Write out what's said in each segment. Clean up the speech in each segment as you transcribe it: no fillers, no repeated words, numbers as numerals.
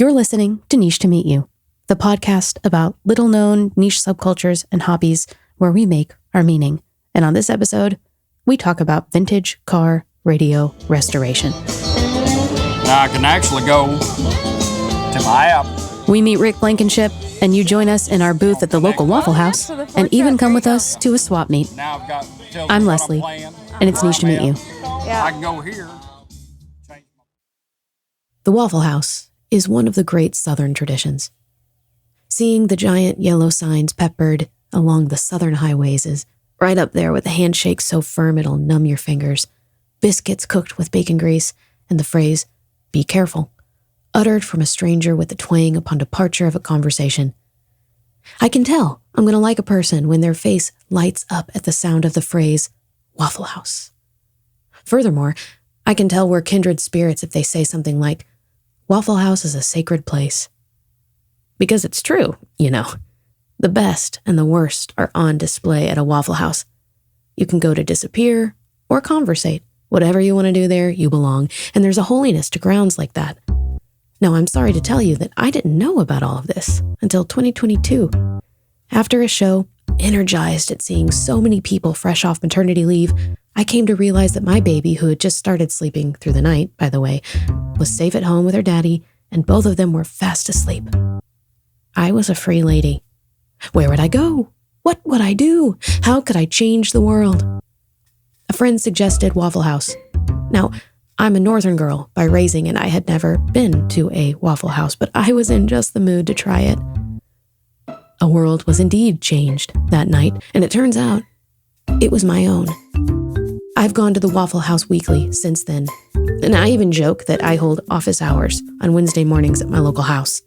You're listening to Niche to Meet You, the podcast about little-known niche subcultures and hobbies where we make our meaning. And on this episode, we talk about vintage car radio restoration. Now I can actually go to my app. We meet Rick Blankenship, and you join us in our booth at the local Waffle House, and even come with us to a swap meet. I'm Leslie, and it's Niche to Meet You. I can go here. The Waffle House is one of the great Southern traditions. Seeing the giant yellow signs peppered along the Southern highways is right up there with a handshake so firm it'll numb your fingers, biscuits cooked with bacon grease, and the phrase, "Be careful," uttered from a stranger with the twang upon departure of a conversation. I can tell I'm going to like a person when their face lights up at the sound of the phrase, Waffle House. Furthermore, I can tell we're kindred spirits if they say something like, Waffle House is a sacred place. Because it's true, you know. The best and the worst are on display at a Waffle House. You can go to disappear or conversate. Whatever you want to do there, you belong. And there's a holiness to grounds like that. Now, I'm sorry to tell you that I didn't know about all of this until 2022. After a show, energized at seeing so many people fresh off maternity leave, I came to realize that my baby, who had just started sleeping through the night, by the way, was safe at home with her daddy, and both of them were fast asleep. I was a free lady. Where would I go? What would I do? How could I change the world? A friend suggested Waffle House. Now, I'm a northern girl by raising, and I had never been to a Waffle House, but I was in just the mood to try it. A world was indeed changed that night, and it turns out it was my own. I've gone to the Waffle House weekly since then, and I even joke that I hold office hours on Wednesday mornings at my local house.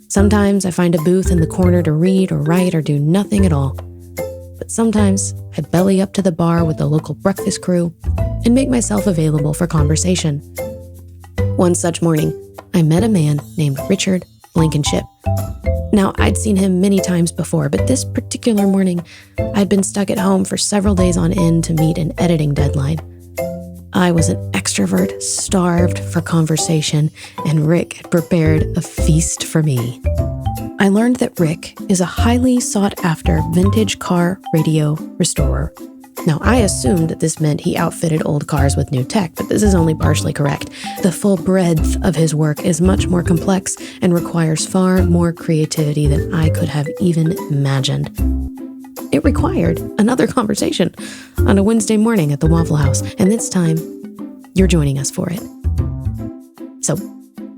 Sometimes I find a booth in the corner to read or write or do nothing at all. But sometimes I belly up to the bar with the local breakfast crew and make myself available for conversation. One such morning, I met a man named Rachel Hardacre. Now, I'd seen him many times before, but this particular morning, I'd been stuck at home for several days on end to meet an editing deadline. I was an extrovert, starved for conversation, and Rick had prepared a feast for me. I learned that Rick is a highly sought-after vintage car radio restorer. Now, I assumed that this meant he outfitted old cars with new tech, but this is only partially correct. The full breadth of his work is much more complex and requires far more creativity than I could have even imagined. It required another conversation on a Wednesday morning at the Waffle House, and this time, you're joining us for it. So,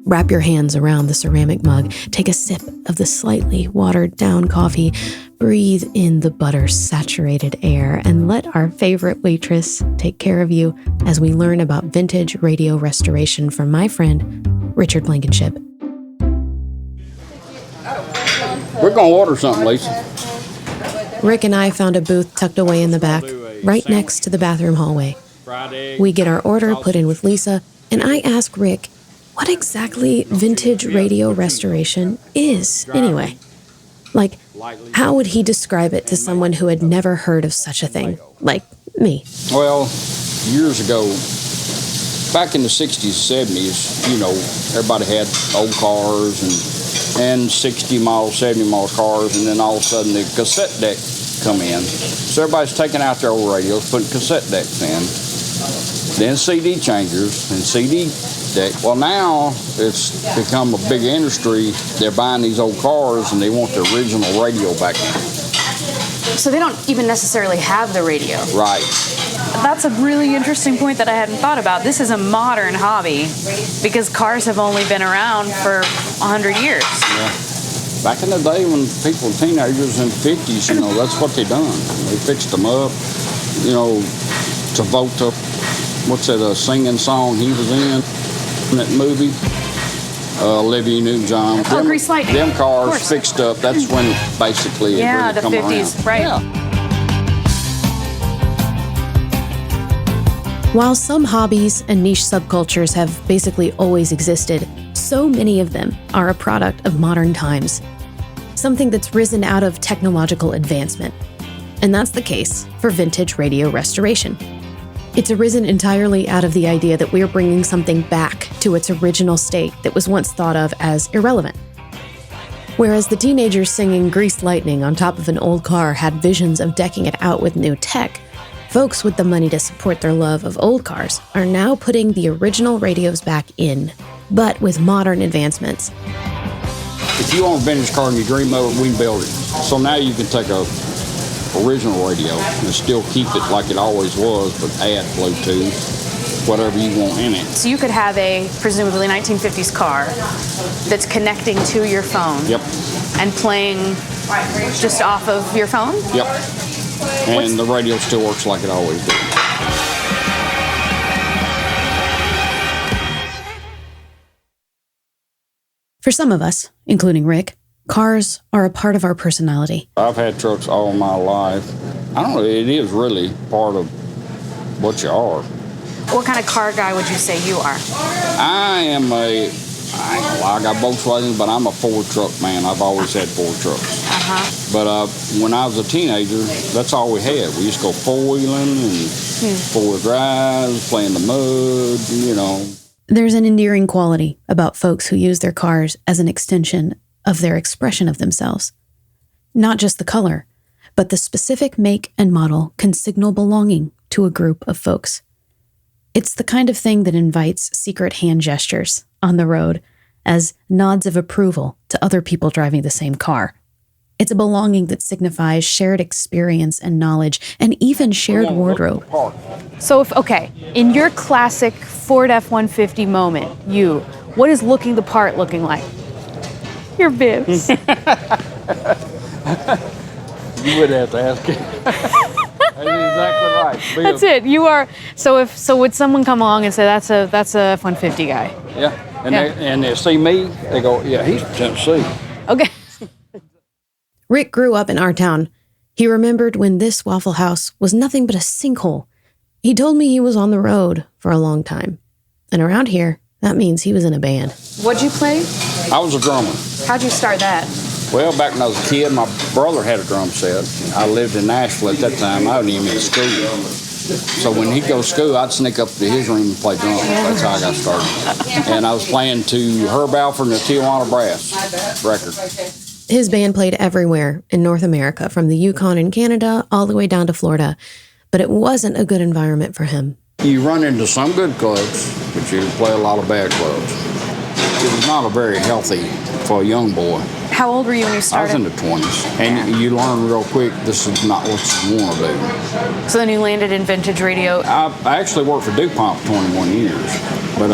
wrap your hands around the ceramic mug, take a sip of the slightly watered-down coffee, breathe in the butter-saturated air, and let our favorite waitress take care of you as we learn about vintage radio restoration from my friend, Rachel Blankenship. We're going to order something, Lisa. Rick and I found a booth tucked away in the back, right next to the bathroom hallway. We get our order put in with Lisa, and I ask Rick what exactly vintage radio restoration is, anyway. Like, how would he describe it to someone who had never heard of such a thing, like me? Well, years ago, back in the 60s, 70s, you know, everybody had old cars and 60-mile, 70-mile cars, and then all of a sudden the cassette deck come in. So everybody's taking out their old radios, putting cassette decks in. Then CD changers and CD deck. Well, now it's become a big industry. They're buying these old cars and they want the original radio back in. So they don't even necessarily have the radio. Right. That's a really interesting point that I hadn't thought about. This is a modern hobby because cars have only been around for 100 years. Yeah. Back in the day when people were teenagers in the 50s, you know, that's what they done. They fixed them up. You know, Travolta, what's that singing song he was in that movie? Olivia Newton-John. Oh, Grease Lightning. Them cars fixed up. That's when basically it really come around. Yeah, the 50s, right. Yeah. While some hobbies and niche subcultures have basically always existed, so many of them are a product of modern times. Something that's risen out of technological advancement. And that's the case for vintage radio restoration. It's arisen entirely out of the idea that we're bringing something back to its original state that was once thought of as irrelevant. Whereas the teenagers singing Greased Lightning on top of an old car had visions of decking it out with new tech, folks with the money to support their love of old cars are now putting the original radios back in, but with modern advancements. If you own a vintage car and you dream of it, we can build it. So now you can take a original radio and still keep it like it always was, but add Bluetooth, whatever you want in it. So you could have a presumably 1950s car that's connecting to your phone. Yep. And playing just off of your phone? Yep. And the radio still works like it always did. For some of us, including Rick, cars are a part of our personality. I've had trucks all my life. I don't know, it is really part of what you are. What kind of car guy would you say you are? I ain't gonna lie, I got Volkswagen, but I'm a Ford truck man. I've always had Ford trucks. But when I was a teenager, that's all we had. We used to go four-wheeling and four-wheel drives, play in the mud, you know. There's an endearing quality about folks who use their cars as an extension of their expression of themselves. Not just the color, but the specific make and model can signal belonging to a group of folks. It's the kind of thing that invites secret hand gestures on the road as nods of approval to other people driving the same car. It's a belonging that signifies shared experience and knowledge and even shared wardrobe. So in your classic Ford F-150 moment, what is looking the part looking like? Your bibs. You would have to ask it. That's exactly right. Bibs. That's it. You are. So would someone come along and say that's a F-150 guy? Yeah. And they see me, they go, yeah, he's from Tennessee. Okay. Rick grew up in our town. He remembered when this Waffle House was nothing but a sinkhole. He told me he was on the road for a long time. And around here, that means he was in a band. What'd you play? I was a drummer. How'd you start that? Well, back when I was a kid, my brother had a drum set. I lived in Nashville at that time. I wasn't even in school. So when he'd go to school, I'd sneak up to his room and play drums. That's how I got started. And I was playing to Herb Alford and the Tijuana Brass record. His band played everywhere in North America, from the Yukon in Canada all the way down to Florida. But it wasn't a good environment for him. You run into some good clubs, but you play a lot of bad clubs. It was not a very healthy for a young boy. How old were you when you started? I was in the 20s, and you learn real quick this is not what you want to do. So then you landed in vintage radio. I actually worked for DuPont for 21 years, but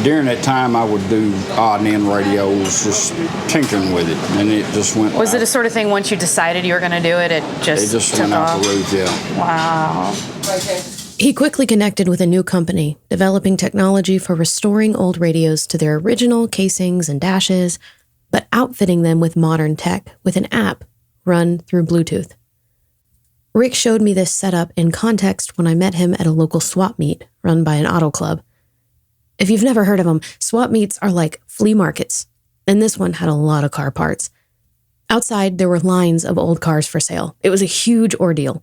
during that time I would do odd and end radios, just tinkering with it, and it just went. Was it a sort of thing once you decided you were going to do it, it just went out the roof, yeah. Wow. He quickly connected with a new company, developing technology for restoring old radios to their original casings and dashes, but outfitting them with modern tech with an app run through Bluetooth. Rick showed me this setup in context when I met him at a local swap meet run by an auto club. If you've never heard of them, swap meets are like flea markets, and this one had a lot of car parts. Outside, there were lines of old cars for sale. It was a huge ordeal.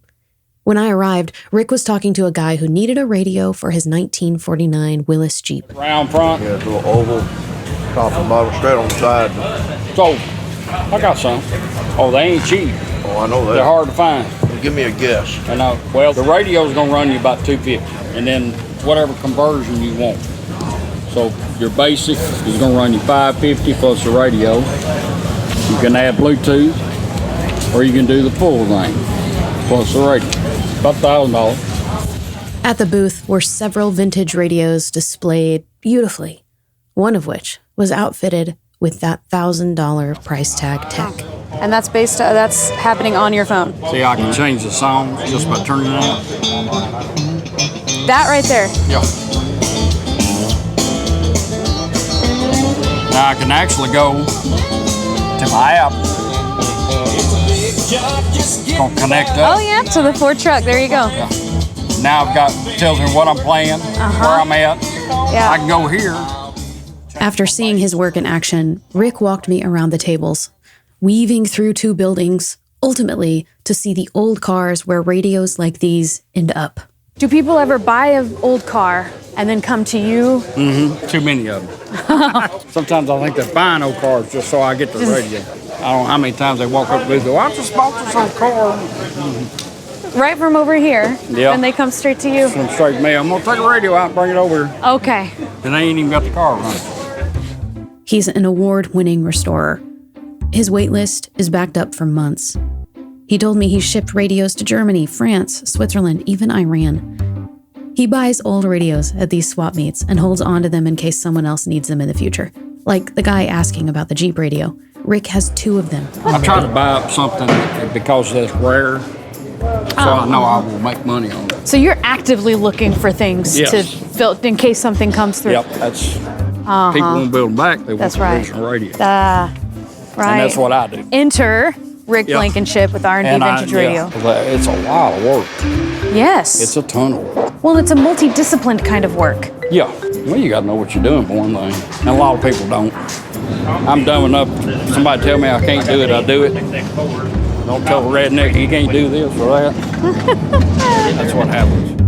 When I arrived, Rick was talking to a guy who needed a radio for his 1949 Willys Jeep. Round front. Yeah, it's a little oval, top and bottom, straight on the side. So, I got some. Oh, they ain't cheap. Oh, I know that. They're hard to find. Well, give me a guess. And well, the radio's gonna run you about $250, and then whatever conversion you want. So your basic is gonna run you $550 plus the radio. You can add Bluetooth, or you can do the full thing plus the radio. About $1,000. At the booth were several vintage radios displayed beautifully, one of which was outfitted with that $1,000 price tag tech. And that's happening on your phone. See, I can change the sound just by turning it on. That right there. Yeah. Now I can actually go to my app. Gonna connect up. Oh yeah, to the Ford truck. There you go. Yeah. Now tells me what I'm playing, where I'm at. Yeah. I can go here. After seeing his work in action, Rick walked me around the tables, weaving through two buildings, ultimately to see the old cars where radios like these end up, Do people ever buy an old car and then come to you? Mm-hmm. Too many of them. Sometimes I think they're buying old cars just so I get the radio. I don't know how many times they walk up to me and go, I just bought this old car. Right from over here? Yeah. And they come straight to you? Come straight to me. I'm going to take the radio out and bring it over here. Okay. And they ain't even got the car running. He's an award-winning restorer. His wait list is backed up for months. He told me he shipped radios to Germany, France, Switzerland, even Iran. He buys old radios at these swap meets and holds onto them in case someone else needs them in the future. Like the guy asking about the Jeep radio. Rick has 2 of them. I try to buy up something because it's rare, so I know I will make money on it. So you're actively looking for things Yes. to fill in case something comes through. Yep, that's people won't build them back. They want That's the right. original radio, Right. and that's what I do. Enter Rick Yep. Blankenship with R&D Vintage Radio. It's a lot of work. Yes. It's a ton of work. Well, it's a multidisciplined kind of work. Yeah, well, you got to know what you're doing for one thing, and a lot of people don't. I'm dumb enough. Somebody tell me I can't do it, I do it. Don't tell a redneck he can't do this or that. That's what happens.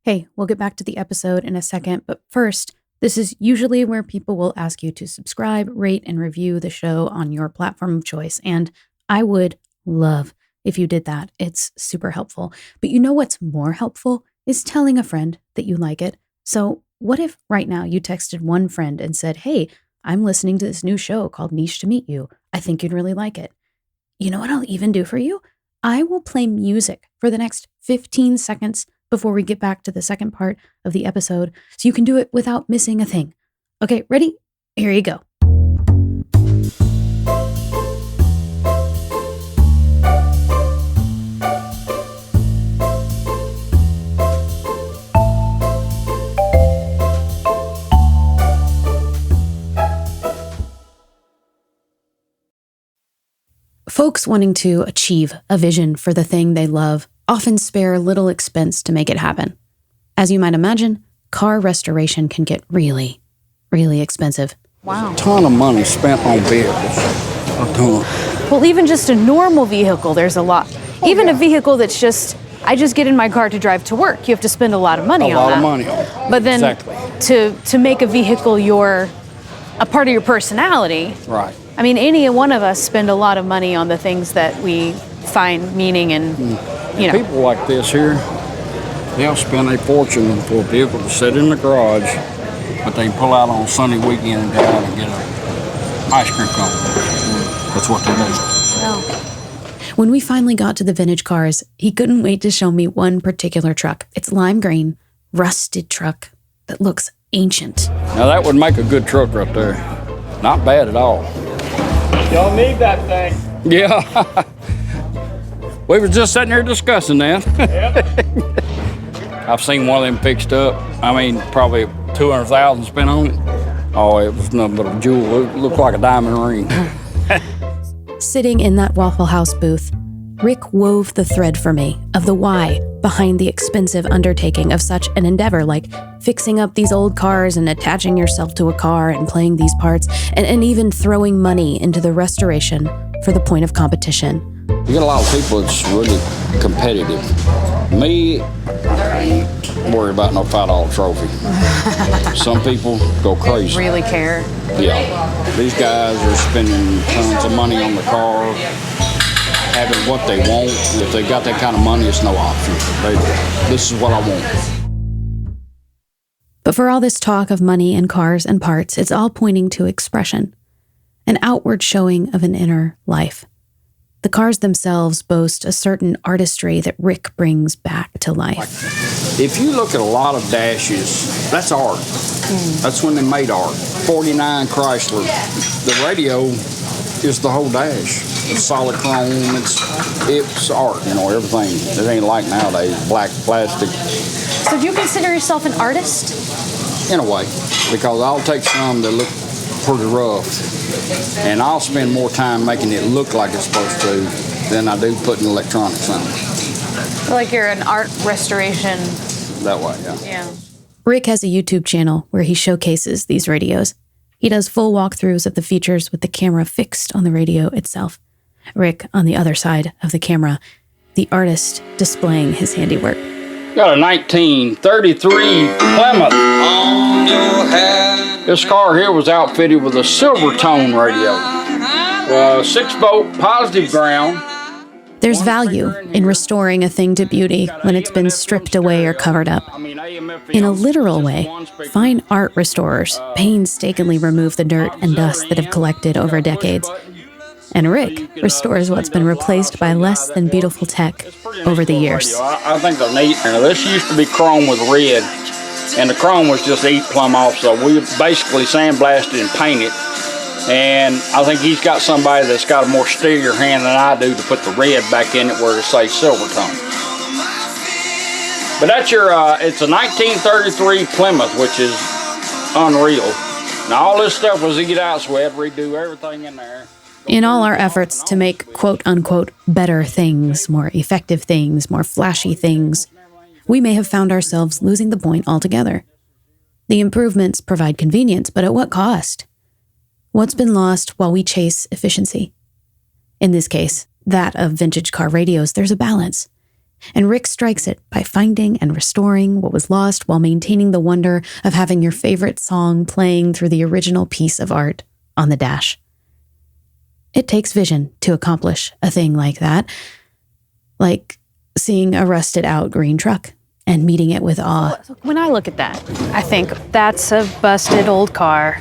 Hey, we'll get back to the episode in a second, but first, this is usually where people will ask you to subscribe, rate, and review the show on your platform of choice, and I would love if you did that. It's super helpful. But you know what's more helpful is telling a friend that you like it. So what if right now you texted one friend and said, hey, I'm listening to this new show called Niche to Meet You. I think you'd really like it. You know what I'll even do for you? I will play music for the next 15 seconds before we get back to the second part of the episode, so you can do it without missing a thing. Okay, ready? Here you go. Folks wanting to achieve a vision for the thing they love often spare little expense to make it happen. As you might imagine, car restoration can get really, really expensive. Wow. A ton of money spent on vehicles. A ton. Well, even just a normal vehicle, there's a lot. Even a vehicle that's just, I just get in my car to drive to work. You have to spend a lot of money A on lot that. of money on it. But then Exactly. to make a vehicle a part of your personality, Right. I mean, any one of us spend a lot of money on the things that we find meaning and, you know. People like this here, they'll spend a fortune for a vehicle to sit in the garage, but they pull out on Sunday weekend and go out and get an ice cream cone. That's what they do. When we finally got to the vintage cars, he couldn't wait to show me one particular truck. It's lime green, rusted truck that looks ancient. Now that would make a good truck right there. Not bad at all. Y'all need that thing. Yeah. We were just sitting here discussing that. I've seen one of them fixed up. I mean, probably 200,000 spent on it. Oh, it was nothing but a jewel. It looked like a diamond ring. Sitting in that Waffle House booth, Rick wove the thread for me of the why behind the expensive undertaking of such an endeavor, like fixing up these old cars and attaching yourself to a car and playing these parts, and even throwing money into the restoration for the point of competition. You get a lot of people that's really competitive. Me, I ain't worried about no $5 trophy. Some people go crazy. Really care. Yeah. These guys are spending tons of money on the car, having what they want. If they got that kind of money, it's no option. This is what I want. But for all this talk of money and cars and parts, it's all pointing to expression, an outward showing of an inner life. The cars themselves boast a certain artistry that Rick brings back to life. If you look at a lot of dashes, that's art. That's when they made art. 49 Chrysler. The radio is the whole dash. It's solid chrome. It's art, you know, everything. It ain't like nowadays, black plastic. So do you consider yourself an artist? In a way, because I'll take some that look pretty rough, and I'll spend more time making it look like it's supposed to than I do putting electronics on it. Like you're an art restoration. That way, yeah. Yeah. Rick has a YouTube channel where he showcases these radios. He does full walkthroughs of the features with the camera fixed on the radio itself. Rick, on the other side of the camera, the artist displaying his handiwork. Got a 1933 Plymouth. This car here was outfitted with a silver tone radio. 6-volt positive ground. There's value in restoring a thing to beauty when it's been stripped away or covered up. In a literal way, fine art restorers painstakingly remove the dirt and dust that have collected over decades. And Rick restores what's been replaced by less than beautiful tech over the years. I think they're neat. This used to be chrome with red, and the chrome was just eat plumb off, so we basically sandblasted and painted. And I think he's got somebody that's got a more steadier hand than I do to put the red back in it where it says silver tone. But that's it's a 1933 Plymouth, which is unreal. Now all this stuff was eat out, so we had to redo everything in there. In all our efforts to make quote-unquote better things, more effective things, more flashy things, we may have found ourselves losing the point altogether. The improvements provide convenience, but at what cost? What's been lost while we chase efficiency? In this case, that of vintage car radios, there's a balance. And Rick strikes it by finding and restoring what was lost while maintaining the wonder of having your favorite song playing through the original piece of art on the dash. It takes vision to accomplish a thing like that, like seeing a rusted-out green truck and meeting it with awe. When I look at that, I think that's a busted old car.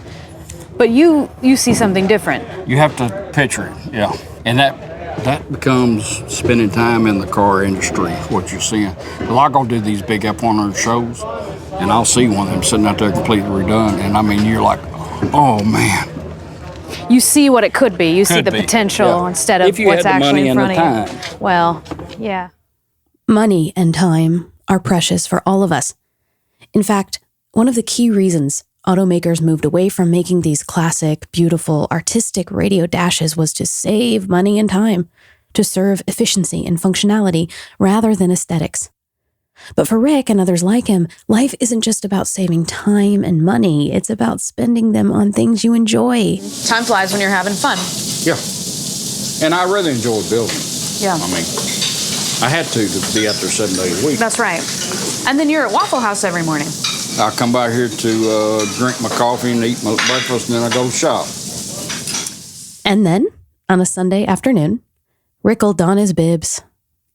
But you see something different. You have to picture it, yeah. And that becomes spending time in the car industry, what you're seeing. Well, I'll go do these big F100 shows, and I'll see one of them sitting out there completely redone, and I mean, you're like, oh man. You see what it could be. You see the potential instead of what's actually in front of you. Well, yeah. Money and time are precious for all of us. In fact, one of the key reasons automakers moved away from making these classic, beautiful, artistic radio dashes was to save money and time, to serve efficiency and functionality rather than aesthetics. But for Rick and others like him, life isn't just about saving time and money. It's about spending them on things you enjoy. Time flies when you're having fun. Yeah. And I really enjoy building. Yeah. I mean, I had to be out there 7 days a week. That's right. And then you're at Waffle House every morning. I come by here to drink my coffee and eat my breakfast, and then I go shop. And then, on a Sunday afternoon, Rick will don his bibs,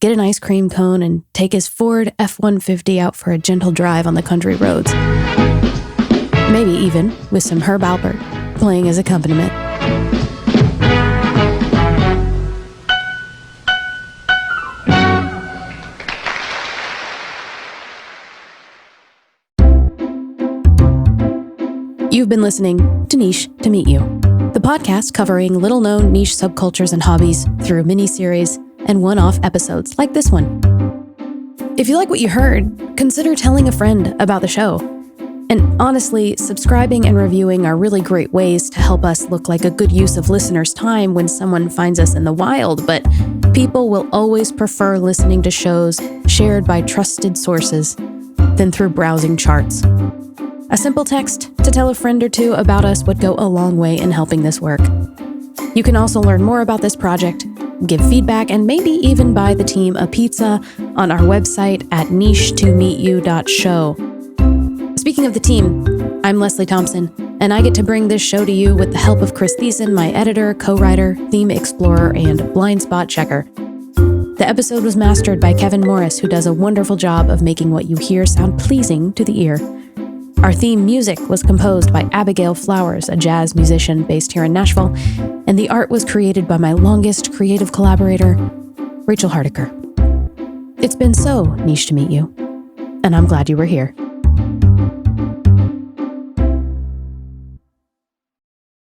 get an ice cream cone, and take his Ford F-150 out for a gentle drive on the country roads. Maybe even with some Herb Alpert playing his accompaniment. You've been listening to Niche to Meet You, the podcast covering little-known niche subcultures and hobbies through mini-series and one-off episodes like this one. If you like what you heard, consider telling a friend about the show. And honestly, subscribing and reviewing are really great ways to help us look like a good use of listeners' time when someone finds us in the wild, but people will always prefer listening to shows shared by trusted sources than through browsing charts. A simple text to tell a friend or two about us would go a long way in helping this work. You can also learn more about this project, give feedback, and maybe even buy the team a pizza on our website at niche2meetyou.show. Speaking of the team, I'm Leslie Thompson, and I get to bring this show to you with the help of Chris Thiessen, my editor, co-writer, theme explorer, and blind spot checker. The episode was mastered by Kevin Morris, who does a wonderful job of making what you hear sound pleasing to the ear. Our theme music was composed by Abigail Flowers, a jazz musician based here in Nashville, and the art was created by my longest creative collaborator, Rachel Hardacre. It's been so niche to meet you, and I'm glad you were here.